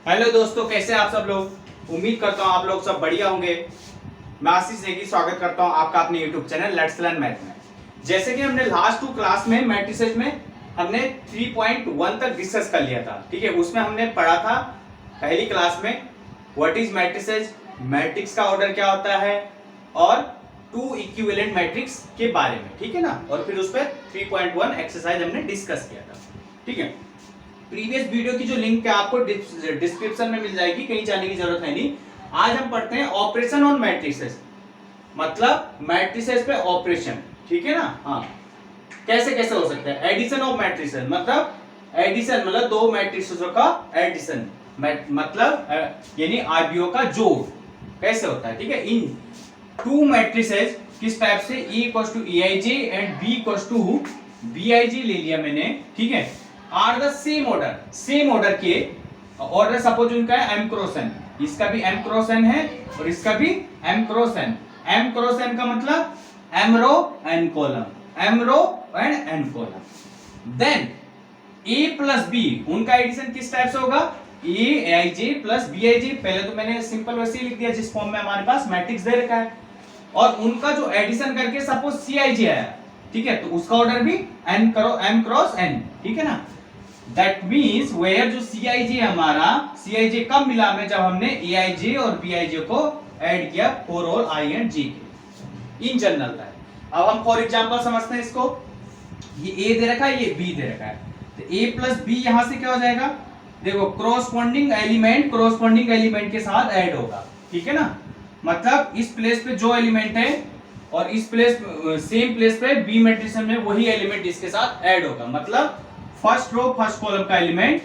Hello दोस्तों, कैसे आप सब लोग। उम्मीद करता हूँ आप लोग सब बढ़िया होंगे। मैं आशीष नेगी स्वागत करता हूँ आपका अपने YouTube channel let's learn math में। जैसे कि हमने लास्ट 2 क्लास में मैट्रिसेस में हमने 3.1 तक डिस्कस कर लिया था। ठीक है, उसमें हमने पढ़ा था पहली क्लास में व्हाट इज मैट्रिसेस, मैट्रिक्स का ऑर्डर क्या होता है और 2 इक्विवेलेंट मैट्रिक्स के बारे में। ठीक है ना, और फिर उस पर 3.1 एक्सरसाइज हमने डिस्कस किया था। ठीक है, प्रीवियस वीडियो की जो लिंक है आपको डिस्क्रिप्शन में मिल जाएगी, कहीं जाने की जरूरत है नहीं। आज हम पढ़ते हैं ऑपरेशन ऑन मैट्रिसेस, मतलब मैट्रिसेस पे ऑपरेशन। ठीक है ना। हाँ, कैसे कैसे हो सकता है एडिशन ऑफ मैट्रिसेस, मतलब एडिशन मतलब दो मैट्रिसेसों का एडिशन, मतलब यानी आरबीओ का जोड़ कैसे होता है। ठीक है, इन टू मैट्रिसेस किस टाइप से, E equals to EIJ and B equals to BIJ ले लिया मैंने। ठीक है, आर द सेम ऑर्डर के ऑर्डर सपोज उनका है M क्रॉस N, इसका भी M क्रॉस N है और इसका भी M cross N। M cross N का मतलब M row N column, M row and N column. Then A plus B उनका एडिशन किस टाइप से होगा, AIJ प्लस BIJ। पहले तो मैंने सिंपल वैसे ही लिख दिया जिस फॉर्म में हमारे पास मैट्रिक्स दे रखा है, और उनका जो एडिशन करके सपोज CIJ आया, ठीक है, तो उसका ऑर्डर भी M क्रॉस N। ठीक है ना, दैट मींस वेयर जो CIJ हमारा, CIJ कब मिला हमें, जब हमने AIJ और BIJ को ऐड किया for all I and J के इन जनरल था। अब हम फॉर एग्जांपल समझते हैं इसको, ये A दे रखा है, ये B दे रखा है, तो A प्लस B यहां से क्या हो जाएगा, देखो कॉरस्पॉन्डिंग एलिमेंट के साथ ऐड होगा। ठीक है ना, मतलब इस प्लेस पे जो एलिमेंट है और इस प्लेस सेम प्लेस पे बी मैट्रिक्स में वही एलिमेंट इसके साथ ऐड होगा, मतलब फर्स्ट रो फर्स्ट कॉलम का element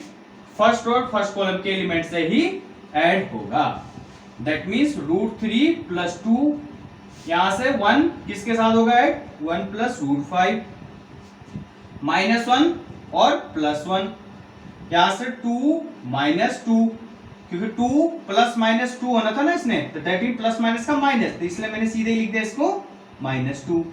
first row first column के एलिमेंट से ही ऐड होगा। दैट मींस √3 प्लस 2 यहां से 1 किसके साथ होगा ऐड, 1 प्लस √5 -1 और +1, यहां से 2 -2, क्योंकि 2 प्लस माइनस 2 होना था ना इसने, तो दैट मीन प्लस माइनस का माइनस, तो इसलिए मैंने सीधे लिख दिया इसको -2।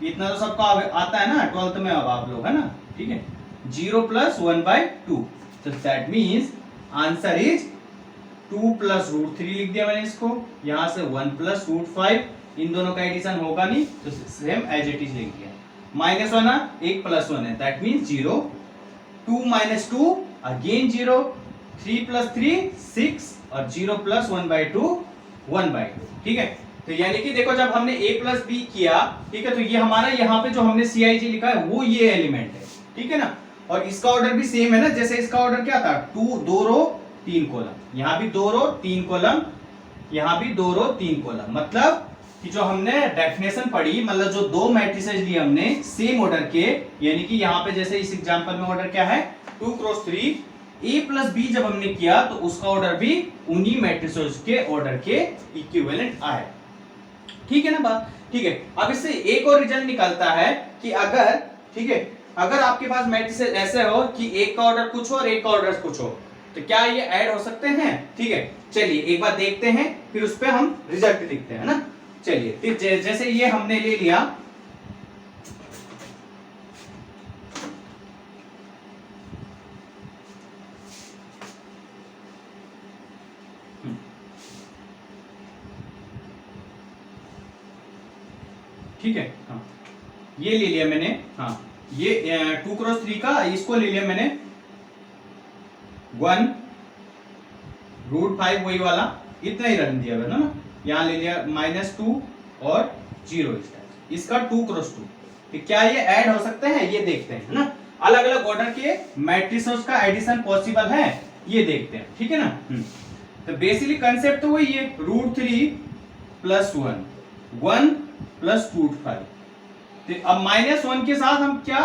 इतना तो सबका आता है ना 12th में अब आप लोग, है ना। ठीक है, 0 प्लस 1/2, तो that means answer is 2 plus √3 लिख दिया मैंने इसको, यहां से 1 प्लस √5, इन दोनों का एडिशन होगा नहीं तो सेम एज इट इज लिख दिया। -1 है, 1 प्लस 1 है, दैट मीन्स 0, 2 - 2 अगेन 0, 3 प्लस 3 6 और 0 प्लस 1/2 1/2। ठीक है, तो यानी कि देखो जब हमने A प्लस B किया, ठीक है, तो ये हमारा यहाँ पे जो हमने CIJ लिखा है वो ये एलिमेंट है। ठीक है ना, और इसका ऑर्डर भी सेम है ना, जैसे इसका ऑर्डर क्या था, 2 रो 3 कॉलम, यहाँ भी 2 रो 3 कॉलम, यहाँ भी 2 रो 3 कॉलम, मतलब कि जो हमने डेफिनेशन पढ़ी, मतलब जो दो मैट्रिसेस लिए हमने सेम ऑर्डर के, यानी कि यहाँ पे जैसे इस एग्जांपल में ऑर्डर क्या है 2 क्रॉस 3, A प्लस B जब हमने किया तो उसका ऑर्डर भी उन्हीं मैट्रिसेस के ऑर्डर के इक्विवेलेंट आए। ठीक है ना बात। ठीक है, अब इससे एक और रिजल्ट निकलता है कि अगर, ठीक है, अगर आपके पास मैट्रिसेस ऐसे हो कि एक का ऑर्डर कुछ हो और एक का ऑर्डर कुछ हो, तो क्या ये ऐड हो सकते हैं। ठीक है, चलिए एक बार देखते हैं, फिर उस पर हम रिजल्ट लिखते हैं ना। चलिए, जैसे ये हमने ले लिया, ठीक है, हाँ ये ले लिया मैंने, हाँ ये 2 क्रॉस 3 का इसको ले लिया मैंने 1 √5 वही वाला, इतना ही रन दिया ना, यहाँ ले लिया -2 और 0 इसका 2 क्रॉस 2, तो क्या ये ऐड हो सकते हैं, ये देखते हैं ना। अलग अलग ऑर्डर के मैट्रिसेस का एडिशन पॉसिबल है, ये देखते हैं। ठीक है ना, तो बेसिकली कंसेप्ट तो वही है, √3 प्लस 1 प्लस √5, तो अब -1 के साथ हम क्या,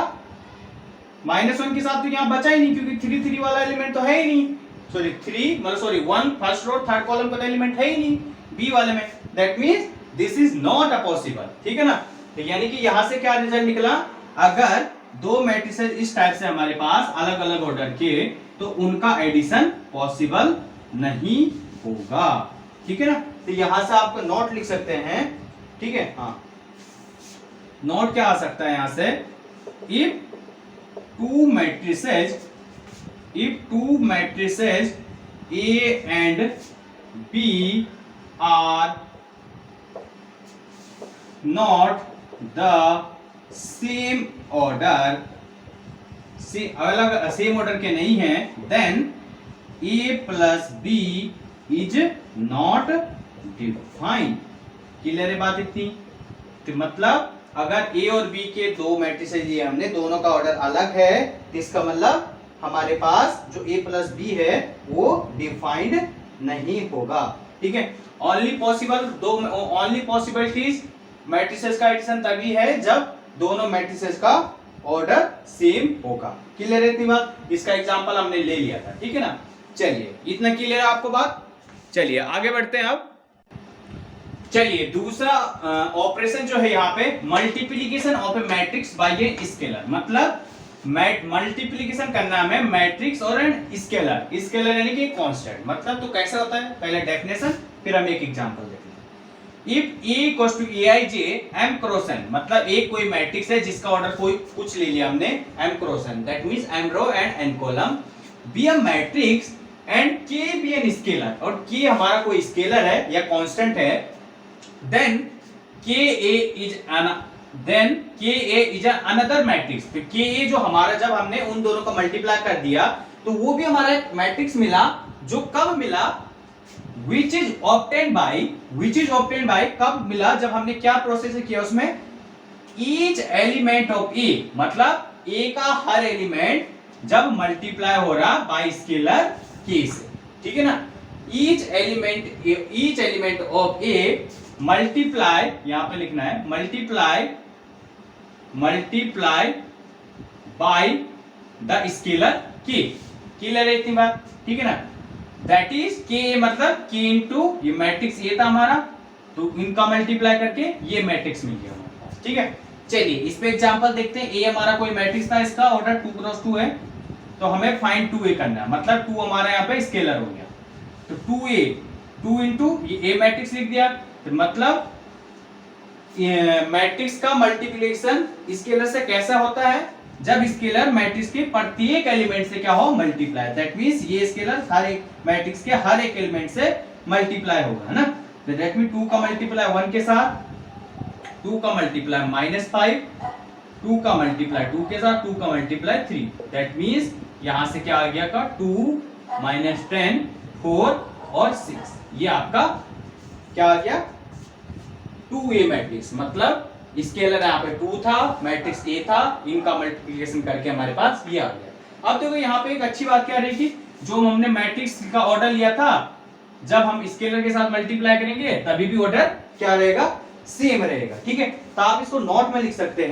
-1 के साथ तो यहाँ बचा ही नहीं, क्योंकि 3 वाला एलिमेंट तो है ही नहीं, सॉरी 3 मतलब sorry 1 first row third column का एलिमेंट है ही नहीं बी वाले में, that means this is not a possible. ठीक है ना, तो यानी कि यहां से क्या रिजल्ट निकला, अगर दो मैट्रिसेस इस टाइप से हमारे पास अलग अलग ऑर्डर के, तो उनका एडिशन पॉसिबल नहीं होगा। ठीक है ना, तो यहां से आप नोट लिख सकते हैं। ठीक है, हाँ नोट क्या आ सकता है यहां से, if two matrices A and B are not the same order, से अलग सेम ऑर्डर के नहीं हैं, then A plus B is not defined. Clear है बात इतनी? तो मतलब अगर A और B के दो मैट्रिसेस दिए हमने, दोनों का ऑर्डर अलग है, तो इसका मतलब हमारे पास जो A प्लस B है वो डिफाइंड नहीं होगा। ठीक है, ओनली पॉसिबिलिटीज मैट्रिसेस का एडिशन तभी है जब दोनों मैट्रिसेस का ऑर्डर सेम होगा। क्लियर है इतनी बात? इसका एग्जांपल हमने ले लिया था। ठीक है ना, चलिए इतना क्लियर है आपको बात? चलिए आगे बढ़ते हैं। अब चलिए दूसरा ऑपरेशन जो है यहाँ पे multiplication of A matrix bye a scalar, मतलब मल्टीप्लीकेशन करना है मैट्रिक्स और एन स्केलर। स्केलर यानी कि कांस्टेंट, मतलब तो कैसा होता है, पहले डेफिनेशन फिर हम एक एग्जांपल देखते हैं। If A equals to aij m cross n, मतलब एक कोई मैट्रिक्स है जिसका ऑर्डर कोई कुछ ले लिया हमने m cross n, that means m row and n column, be a matrix and k be an scalar, और k हमारा कोई स्केलर है या कांस्टेंट है, then ka is another matrix. तो ka जो हमारा, जब हमने उन दोनों को मल्टीप्लाई कर दिया तो वो भी हमारा एक मैट्रिक्स मिला, जो कब मिला, which is obtained by कब मिला, जब हमने क्या प्रोसेस किया उसमें, each element of A, मतलब A का हर एलिमेंट जब मल्टीप्लाई हो रहा बाय स्केलर K से। ठीक है ना, each element of A multiply, यहां पे लिखना है multiply by the scalar K। Clear है इतनी बात? ठीक है ना, दैट इज K मतलब K इंटू ये मैट्रिक्स ये था हमारा, तो इनका मल्टीप्लाई करके ये मैट्रिक्स मिल गया हमारे पास। ठीक है, चलिए इस पे एग्जांपल देखते हैं। A हमारा कोई मैट्रिक्स था, इसका ऑर्डर 2 क्रॉस 2 है, तो हमें फाइंड 2A करना है, मतलब 2 हमारा यहाँ पे स्केलर हो गया, तो 2A 2 इंटू ये A मैट्रिक्स लिख दिया, तो मतलब मैट्रिक्स का मल्टीप्लिकेशन स्केलर से कैसा होता है, जब स्केलर मैट्रिक्स के प्रत्येक एलिमेंट से क्या हो, मल्टीप्लाई, दैट मींस ये स्केलर हर एक मैट्रिक्स के हर एक एलिमेंट से मल्टीप्लाई होगा, है ना। तो दैट मींस 2 का मल्टीप्लाई 1 के साथ, 2 का मल्टीप्लाई -5, 2 का मल्टीप्लाई 2 के साथ, 2 का मल्टीप्लाई 3, दैट मींस यहां से क्या आ गया का 2 -10 4 और 6, ये आपका क्या आ गया 2A मैट्रिक्स, मतलब स्केलर यहाँ पे 2 था, मैट्रिक्स A था, इनका मल्टीप्लिकेशन करके हमारे पास ये आ गया। अब देखो यहाँ पे एक अच्छी बात क्या रही थी, जो हमने मैट्रिक्स का ऑर्डर लिया था, जब हम स्केलर के साथ मल्टीप्लाई करेंगे तभी भी ऑर्डर क्या रहेगा, सेम रहेगा। ठीक है, तो आप इसको नोट में लिख सकते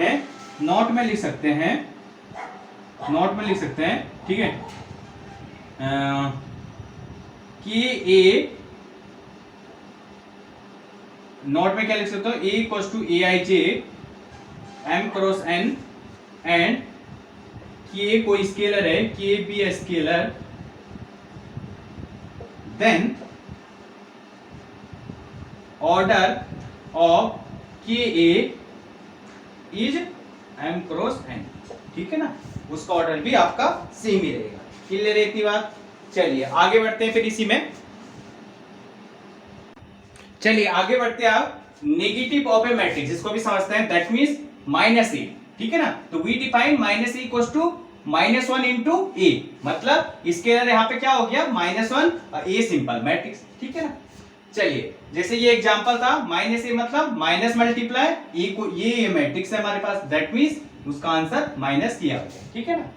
हैं, ठीक है, कि A नोट में क्या लिख सकते हो, A equals to aij m cross n and K कोई स्केलर है, K be a scalar, then order of KA is m cross n। ठीक है ना, उसका ऑर्डर भी आपका सेम ही रहेगा। क्लियर है इतनी बात? चलिए आगे बढ़ते हैं फिर इसी में। चलिए आगे बढ़ते हैं आप नेगेटिव ऑफ ए मैट्रिक्स, इसको भी समझते हैं, दैट मींस -a। ठीक है ना, तो we define -a equals to -1 into a, मतलब स्केलर यहाँ पे क्या हो गया -1 और a सिंपल मैट्रिक्स। ठीक है ना, चलिए जैसे ये एग्जांपल था -a मतलब माइनस मल्टीप्लाई a को, ये मैट्रिक्स है हमारे पास, दैट मींस उसका आंसर माइनस किया हो गया। ठीक है ना,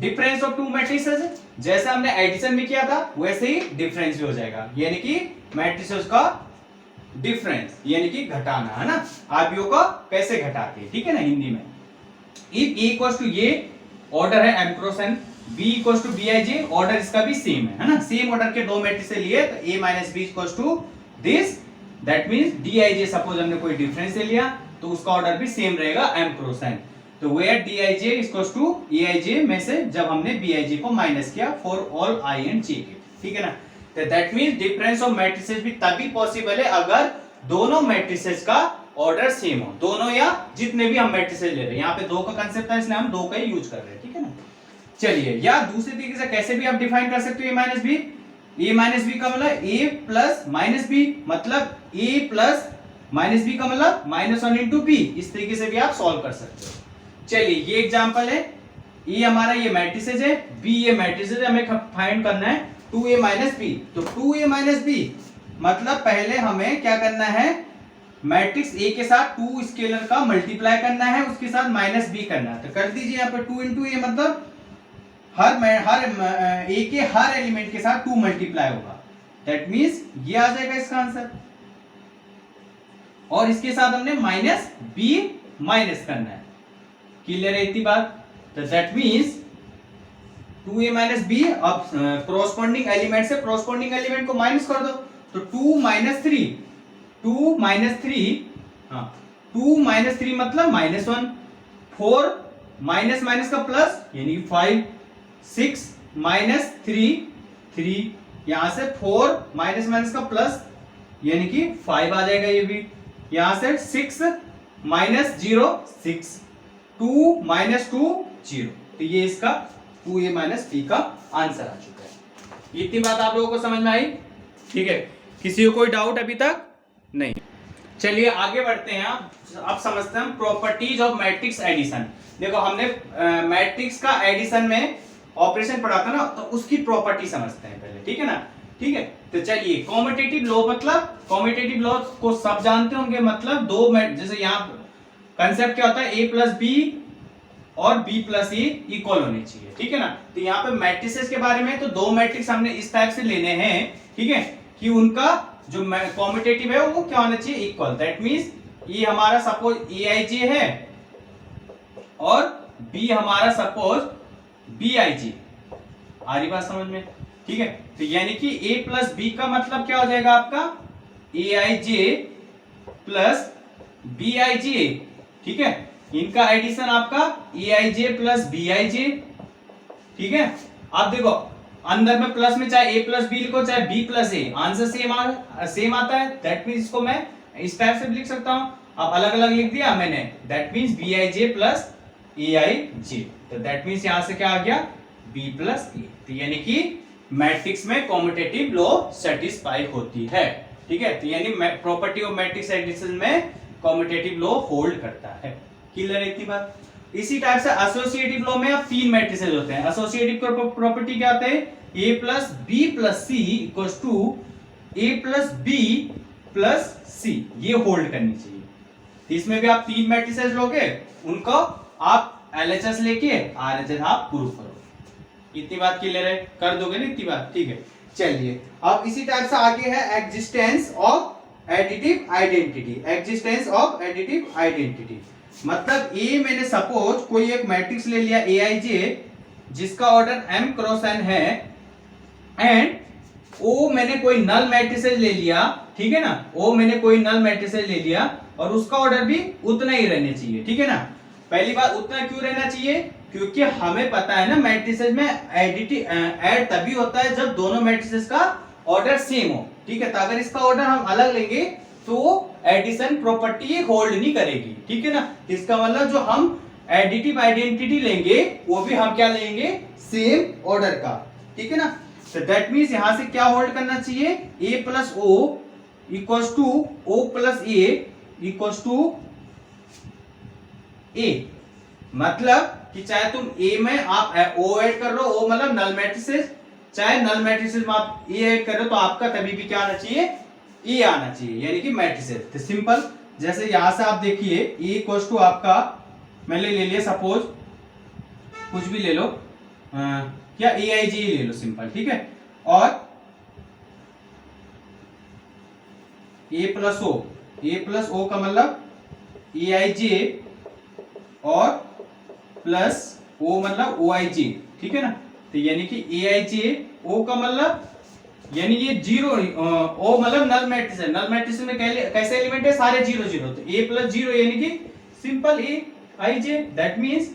डिफरेंस ऑफ टू मैट्रिसेस, जैसे हमने एडिशन में किया था वैसे ही डिफरेंस भी हो जाएगा, यानी कि मैट्रिसेस का डिफरेंस यानी कि घटाना, है ना, आबियों को कैसे घटाते हैं। ठीक है ना, हिंदी में इफ a इक्वल्स टू ये ऑर्डर है m cross n, b equals to bij, order इसका भी सेम है ना, सेम ऑर्डर के दो मैट्रिक्स लिए, तो a minus b equals to this, that means dij, suppose हमने कोई डिफरेंस ले लिया तो उसका ऑर्डर भी सेम रहेगा m क्रॉस n, तो where dij equals to aij में से जब हमने bij को माइनस किया for all i and j के। ठीक है ना, तो that means difference of matrices भी तभी पॉसिबल है अगर दोनों मैट्रिसेस का ऑर्डर सेम हो, दोनों या जितने भी हम मैट्रिसेस ले रहे हैं, यहाँ पे दो का कंसेप्ट है इसलिए हम दो का ही यूज कर रहे हैं। ठीक है ना, चलिए या दूसरे तरीके से कैसे भी आप डिफाइन कर सकते हो a minus B, A minus B का मतलब ए प्लस माइनस बी, मतलब ए प्लस माइनस बी का मतलब -1 इंटू बी। इस तरीके से भी आप सॉल्व कर सकते हो। चलिए ये एग्जांपल है, ए हमारा ये मैट्रिसेस है, बी ये मैट्रिसेस है, हमें फाइंड करना है 2a माइनस बी। तो 2a माइनस बी मतलब पहले हमें क्या करना है, मैट्रिक्स ए के साथ 2 स्केलर का मल्टीप्लाई करना है, उसके साथ माइनस बी करना है। तो कर दीजिए यहाँ पे 2 इंटू ए, मतलब हर ए के हर एलिमेंट के साथ 2 मल्टीप्लाई होगा। दैट मीन्स ये आ जाएगा इसका आंसर, और इसके साथ हमने माइनस बी माइनस करना है। क्लियर है इतनी बात? तो that means 2a minus B, अब कोरोस्पोंडिंग एलिमेंट से कोरोस्पोंडिंग एलिमेंट को माइनस कर दो, तो 2 माइनस 3, 2 माइनस 3, हाँ 2 माइनस 3 मतलब -1, 4 माइनस माइनस का प्लस यानी 5, 6 माइनस 3, 3, यहां से 4 माइनस माइनस का प्लस यानी कि 5 आ जाएगा। ये भी यहां से 6 माइनस 0, 6, 2 माइनस 2, 0। तो ये इसका 2a माइनस बी का आंसर आ चुका है। इतनी बात आप लोगों को समझ में आई? ठीक है, किसी को कोई डाउट अभी तक नहीं? चलिए आगे बढ़ते हैं। अब समझते हैं हम प्रॉपर्टीज ऑफ मैट्रिक्स एडिशन। देखो हमने मैट्रिक्स का एडिशन में ऑपरेशन पढ़ा था ना, तो उसकी प्रॉपर्टी समझते हैं पहले, ठीक है ना? ठीक है, तो चलिए कॉम्यूटेटिव लॉ, मतलब कॉम्यूटेटिव लॉ को सब जानते होंगे, मतलब दो जैसे यहाँ कंसेप्ट क्या होता है, ए प्लस बी और b प्लस ए इक्वल होने चाहिए, ठीक है ना? तो यहाँ पे मैट्रिसेस के बारे में, तो दो मैट्रिक्स हमने इस टाइप से लेने हैं, ठीक है, कि उनका जो कॉम्यूटेटिव है वो क्या होना चाहिए, इक्वल। दैट मींस ये हमारा सपोज aij है और b हमारा सपोज bij। आ रही बात समझ में? ठीक है, तो यानी कि a प्लस बी का मतलब क्या हो जाएगा आपका, aij प्लस bij, ठीक है? इनका एडिशन आपका aij प्लस bij, ठीक है? अब देखो अंदर में प्लस में चाहे a प्लस बी लिखो चाहे b प्लस ए, आंसर सेम आता है। दैट मीन्स इसको मैं इस टाइप से भी लिख सकता हूं। अब अलग अलग लिख दिया मैंने, that means bij plus aij। तो दैट मीन्स यहां से क्या आ गया, b प्लस ए। तो यानी कि मैट्रिक्स में कॉम्यूटेटिव लॉ सेटिस्फाई होती है, ठीक है? तो यानी प्रॉपर्टी ऑफ मैट्रिक्स एडिशन में कॉम्यूटेटिव लॉ होल्ड करता है। क्लियर है इतनी बात? इसी टाइप से एसोसिएटिव लॉ में अब 3 मैट्रिसेस होते हैं। एसोसिएटिव प्रॉपर्टी क्या होता है, a plus b plus c equals to a plus b plus c, ये होल्ड करनी चाहिए। इसमें भी आप 3 मैट्रिसेस लोगे, उनको आप LHS लेके RHS आप प्रूव करो। इतनी बात क्लियर है? कर दोगे ना इतनी बात? ठीक है, चलिए अब इसी टाइप से आगे है existence of additive identity. Existence of additive identity मतलब ए मैंने सपोज कोई एक मैट्रिक्स ले लिया aij जिसका ऑर्डर m क्रॉस n है, एंड ओ मैंने कोई नल मैट्रिसेस ले लिया, ठीक है ना? ओ मैंने कोई नल मैट्रिसेस ले लिया और उसका ऑर्डर भी उतना ही रहना चाहिए, ठीक है ना? पहली बात, उतना क्यों रहना चाहिए? क्योंकि हमें पता है ना मैट्रिसेस में ऐड तभी होता है जब दोनों मैट्रिसेस का ऑर्डर सेम हो, ठीक है? तो अगर इसका ऑर्डर हम अलग लेंगे तो एडिशन प्रॉपर्टी होल्ड नहीं करेगी, ठीक है ना? इसका मतलब जो हम एडिटिव आइडेंटिटी लेंगे वो भी हम क्या लेंगे, सेम ऑर्डर का, ठीक है ना? तो दैट मींस यहां से क्या होल्ड करना चाहिए, a plus O equals to o plus A equals to a। मतलब कि चाहे तुम a में आप o ऐड कर रहे हो, o मतलब नल मैट्रिसेस, चाहे नल मैट्रिसेस में आप a ऐड कर रहे हो, तो आपका तभी भी क्या आना चाहिए, ए आना चाहिए, यानी कि मैट्रिसेस। तो सिंपल, जैसे यहां से आप देखिए ए इक्वल्स टू आपका, मैंने ले लिया सपोज कुछ भी ले लो, क्या aij ले लो सिंपल, ठीक है? और a प्लस ओ का मतलब aij और प्लस o मतलब oij, ठीक है ना? तो यानी कि aij, o का मतलब यानी ये जीरो, ओ मतलब नल मैट्रिक्स है। नल मैट्रिक्स में कैसे एलिमेंट है, सारे जीरो जीरो, तो a प्लस जीरो यानी कि simple a i j, that means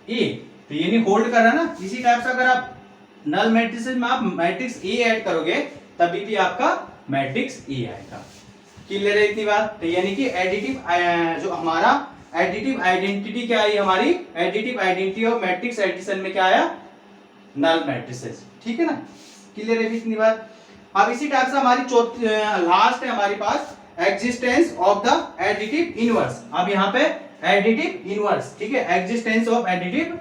a। तो यानी होल्ड कर रहा ना। इसी टाइप से अगर आप नल मैट्रिक्स में आप मैट्रिक्स a ऐड करोगे तभी भी आपका मैट्रिक्स a आएगा। क्लियर है इतनी बात? तो यानी कि एडिटिव जो हमारा एडिटिव आइडेंटिटी क्या आई, हमारी additive identity of matrix addition में क्या आया, नल मैट्रिसेस, ठीक है ना? क्लियर है इतनी बात? अब इसी टाइप से हमारी चौथी लास्ट है हमारे पास existence of the additive inverse. अब यहाँ पे एडिटिव इनवर्स, ठीक है, एग्जिस्टेंस ऑफ एडिटिव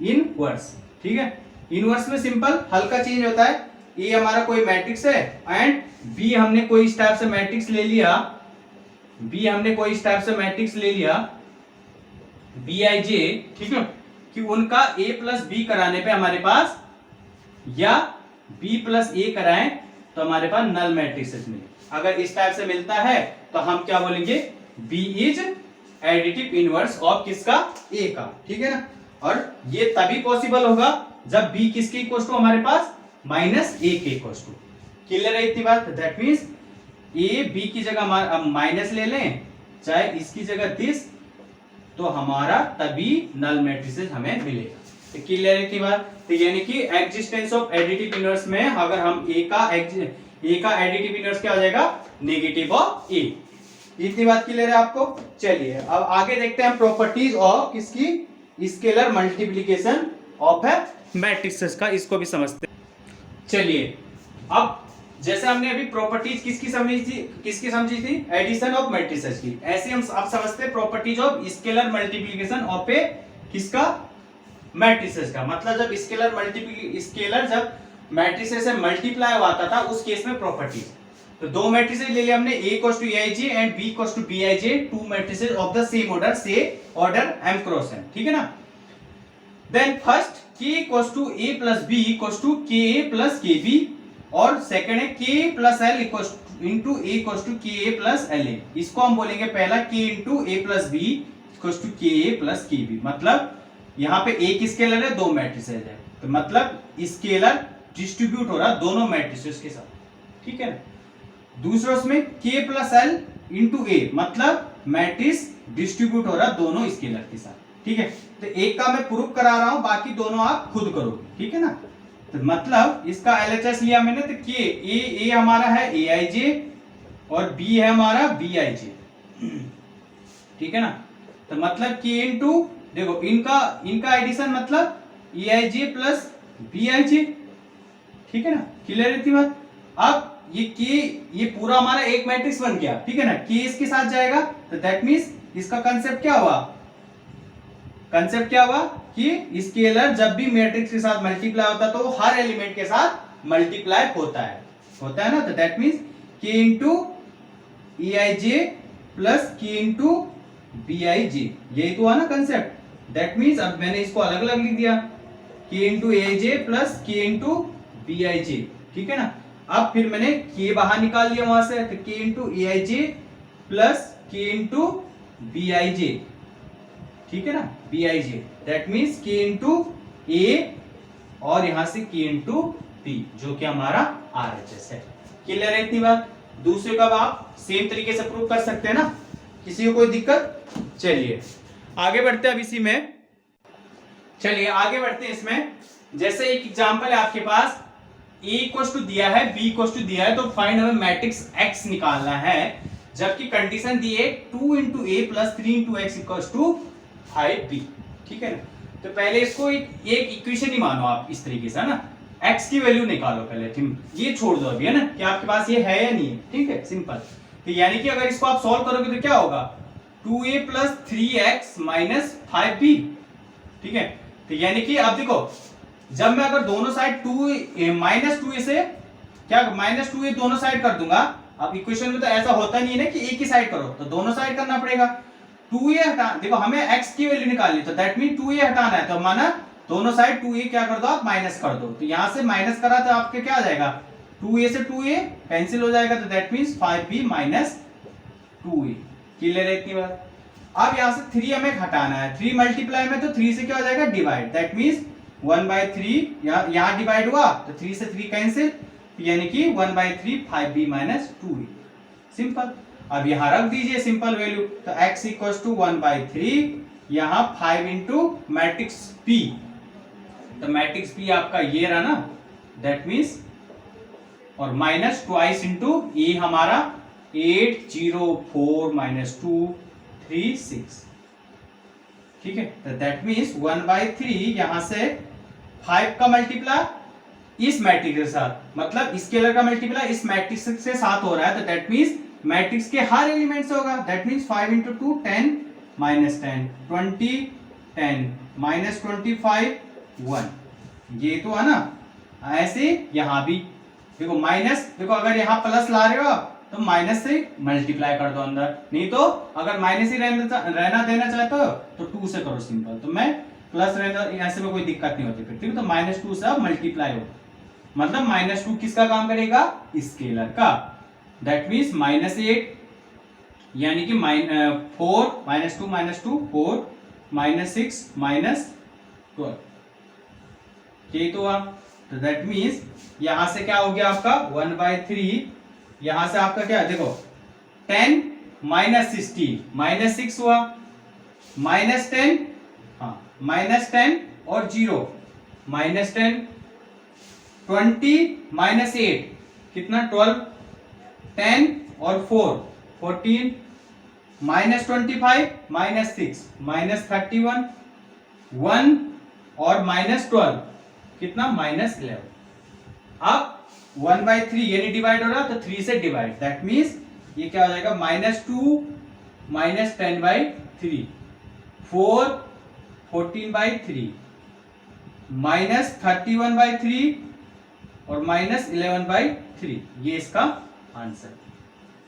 इनवर्स, ठीक है। इनवर्स में सिंपल हल्का चेंज होता है, ये हमारा कोई मैट्रिक्स है एंड बी हमने कोई इस टाइप से मैट्रिक्स ले लिया, बी हमने कोई इस टाइप से मैट्रिक्स ले लिया बी आई जे, ठीक है, कि उनका ए प्लस बी कराने पे हमारे पास या बी प्लस ए कराएं तो हमारे पास नल मैट्रिक्स मिले। अगर इस टाइप से मिलता है तो हम क्या बोलेंगे, B is additive inverse of किसका, ए का, ठीक है ना। और ये तभी पॉसिबल होगा जब बी किसके इक्वल टू हमारे पास माइनस ए के इक्वल टू। क्लियर है इतनी बात। दैट मींस ए बी की जगह माइनस ले लें, चाहे इसकी जगह दिस, तो हमारा तभी नल मैट्रिसेस हमें मिलेगा। तो क्लियर है इतनी बात। तो यानी कि एग्जिस्टेंस ऑफ एडिटिव इनवर्स में अगर हम ए का एडिटिव इनवर्स क्या हो जाएगा, नेगेटिव ऑफ ए। इतनी बात क्लियर है आपको। चलिए अब आगे देखते हैं प्रॉपर्टीज ऑफ किसकी, स्केलर मल्टीप्लिकेशन ऑफ है मैट्रिसेस का, इसको भी समझते हैं। चलिए अब जैसे हमने अभी प्रॉपर्टीज किसकी समझी थी, एडिशन ऑफ मैट्रिसेस की, ऐसे हम अब समझते हैं properties of scalar multiplication of a किसका, मैट्रिसेस का। मतलब जब स्केलर जब मैट्रिसेस से मल्टीप्लाई होता था उस केस में प्रॉपर्टीज। तो दो मैट्रिसेस ले लिए हमने, A equals to AIJ and B equals to BIJ, two matrices of the same order, से ऑर्डर m क्रॉस n, ठीक है ना। Then first K equals to A plus B equals to KA plus KB, और second है K plus L equals into A equals to KA plus LA। इसको हम बोलेंगे पहला K into A plus B equals to KA plus KB। मतलब यहाँ पे एक स्केलर है, दो मैट्रिसेस है, तो मतलब स्केलर डिस्ट्रीब्यूट हो रहा दोनों मैट्रिसेस के साथ, ठीक है ना। दूसरा उसमें K plus L into A, मतलब मैट्रिक्स डिस्ट्रीब्यूट हो रहा दोनों स्केलर के साथ, ठीक है। तो एक का मैं प्रूफ करा रहा हूं, बाकी दोनों आप खुद करोगे, ठीक है ना। तो मतलब इसका LHS लिया मैंने, तो K A हमारा है AIJ और B है हमारा BIJ, ठीक है ना। तो मतलब K इंटू, देखो इनका एडिशन मतलब EIJ प्लस BIJ, ठीक है ना। क्लियर है बात। अब ये K, ये पूरा हमारा एक मैट्रिक्स बन गया, ठीक है ना। K इसके साथ जाएगा तो दैट मींस इसका कंसेप्ट क्या हुआ, कि स्केलर जब भी मैट्रिक्स के साथ मल्टीप्लाई होता है तो वो हर एलिमेंट के साथ मल्टीप्लाई होता है ना। तो that means K into EIJ plus K into BIJ, यही तो हुआ ना कंसेप्ट। दैट मींस अब मैंने इसको अलग अलग लिख दिया, K into AIJ plus K into BIJ, ठीक है ना। अब फिर मैंने K बाहर निकाल लिया वहां से, तो K into AIJ plus K into BIJ, ठीक है ना, BIJ। That means K into A और यहां से K इंटू B, जो कि हमारा RHS है। क्लियर है इतनी बात। दूसरे का आप सेम तरीके से प्रूव कर सकते हैं ना, किसी को कोई दिक्कत। चलिए आगे बढ़ते हैं अब इसी में, चलिए आगे बढ़ते हैं इसमें। जैसे एक एग्जांपल है आपके पास, A इक्वल्स टू दिया है, B इक्वल्स टू दिया है, तो फाइंड हमें मैट्रिक्स X निकालना है, जबकि कंडीशन दी है 2 into A plus 3 into X equals to 5B, ठीक है ना। तो पहले इसको एक इक्वेशन ही मानो आप इस तरीके से, है ना। X की वैल्यू निकालो पहले, ठीक, ये छोड़ दो अभी, है ना, कि आपके पास ये है या नहीं है, ठीक है, सिंपल। तो यानी कि अगर इसको आप सॉल्व करोगे तो क्या होगा, 2A plus 3X minus 5B, ठीक है। तो यानी कि अब देखो, जब मैं अगर दोनों साइड माइनस 2A से क्या माइनस 2A दोनों साइड कर दूंगा, अब इक्वेशन में तो ऐसा होता नहीं है ना कि एक ही साइड करो, तो दोनों साइड करना पड़ेगा। 2A हटा, देखो हमें x की वैल्यू निकालनी, तो दैट मीन 2A हटाना है, तो माना दोनों साइड 2A क्या कर दो आप, माइनस कर दो। तो यहां से माइनस करा तो आपके क्या आ जाएगा, 2A से 2A कैंसिल हो जाएगा, तो that means 5B minus 2A। Clear है इतनी बात। अब यहां से 3 हमें हटाना है, 3 मल्टीप्लाई में, तो 3 से क्या हो जाएगा, डिवाइड, दैट मीन्स 1/3 यहां डिवाइड हुआ तो 3 से 3 कैंसिल, यानी कि 1/3 5B माइनस 2A, सिंपल। अब यहां रख दीजिए सिंपल वैल्यू, तो x इक्वल्स टू 1/3, यहां 5 इंटू मैट्रिक्स P, तो मैट्रिक्स P आपका ये रहा ना, दैट मीन्स, और माइनस ट्वाइस इंटू ए हमारा 804 माइनस 2 3 6, ठीक है। तो दैट मीन्स 1/3, यहां से 5 का मल्टीप्लाई इस मैट्रिक्स के साथ, मतलब स्केलर का मल्टीप्लाई इस मैट्रिक्स के साथ हो रहा है, तो दैट मींस मैट्रिक्स के हर एलिमेंट से होगा। दैट मींस 5 × 2 10 -10 20 10 -25 1, ये तो है ना। ऐसे यहां भी देखो माइनस, देखो अगर यहाँ प्लस ला रहे हो आप तो माइनस से मल्टीप्लाई कर दो अंदर, नहीं तो अगर माइनस ही रहना देना चाहते हो तो 2 से करो सिंपल। तो मैं प्लस रहना, ऐसे में कोई दिक्कत नहीं होती फिर, ठीक है। तो -2 से अब मल्टीप्लाई हो, मतलब -2 किसका काम करेगा, स्केलर का। दैट मीन्स -8 यानी कि 4 -2 4 -6 -12, यही तो आप। तो दैट मीन्स यहां से क्या हो गया आपका 1/3, यहां से आपका क्या देखो 10 -16 -6 हुआ, -10, हाँ -10 और 0 -10 20 -8 कितना 12 10 और 4 14 -25 -6 -31 1 और -12 कितना -11। अब 1/3 ये नहीं डिवाइड हो रहा तो 3 से डिवाइड, दैट मीन्स ये क्या हो जाएगा -2 -10/3 4 14/3 -31/3 और -11/3, ये इसका आंसर।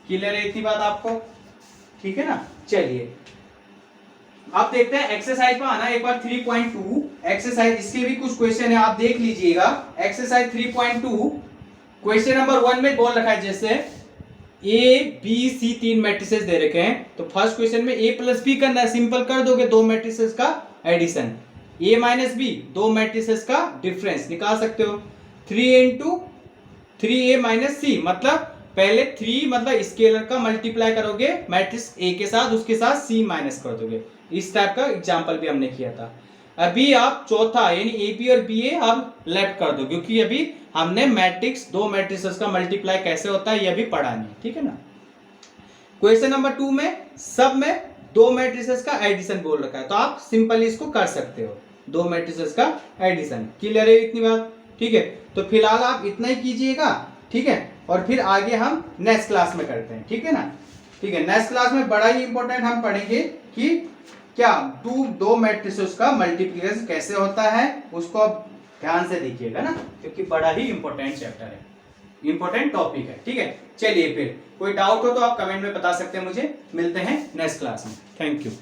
क्लियर है इतनी बात आपको, ठीक है ना। चलिए आप देखते हैं एक्सरसाइज पर आना एक बार। 3.2 एक्सरसाइज, इसके भी कुछ क्वेश्चन है, आप देख लीजिएगा। एक्सरसाइज 3.2 क्वेश्चन नंबर 1 में बोल रखा है जैसे ए बी सी 3 मैट्रिसेस दे रखे हैं, तो फर्स्ट क्वेश्चन में a + b करना है, सिंपल कर दोगे, दो मैट्रिसेस का एडिशन। a - b दो मैट्रिसेस का डिफरेंस निकाल सकते हो। 3 × 3a - c, मतलब पहले 3 मतलब स्केलर का मल्टीप्लाई करोगे मैट्रिक्स a के साथ, उसके साथ c माइनस कर दोगे। इस टाइप का एग्जांपल भी हमने किया था। अभी आप चौथा यानी ए बी और बी ए आप लेफ्ट कर दो, क्योंकि अभी हमने मैट्रिक्स दो मैट्रिसेस का मल्टीप्लाई कैसे होता है ये भी पढ़ा नहीं, ठीक है ना। क्वेश्चन नंबर 2 में सब में दो मैट्रिसेस का एडिशन बोल रखा है, तो आप सिंपली इसको कर सकते हो, दो मैट्रिसेस का एडिशन। क्लियर है इतनी बात, ठीक है। तो फिलहाल आप इतना ही कीजिएगा, ठीक है, और फिर आगे हम नेक्स्ट क्लास में करते हैं, ठीक है ना। ठीक है, नेक्स्ट क्लास में बड़ा ही इंपॉर्टेंट हम पढ़ेंगे कि क्या दो मैट्रिसेस का मल्टीप्लिकेशन कैसे होता है, उसको आप ध्यान से देखिएगा ना, क्योंकि बड़ा ही इंपॉर्टेंट चैप्टर है, इंपॉर्टेंट टॉपिक है, ठीक है। चलिए फिर कोई डाउट हो तो आप कमेंट में बता सकते हैं मुझे। मिलते हैं नेक्स्ट क्लास में, थैंक यू।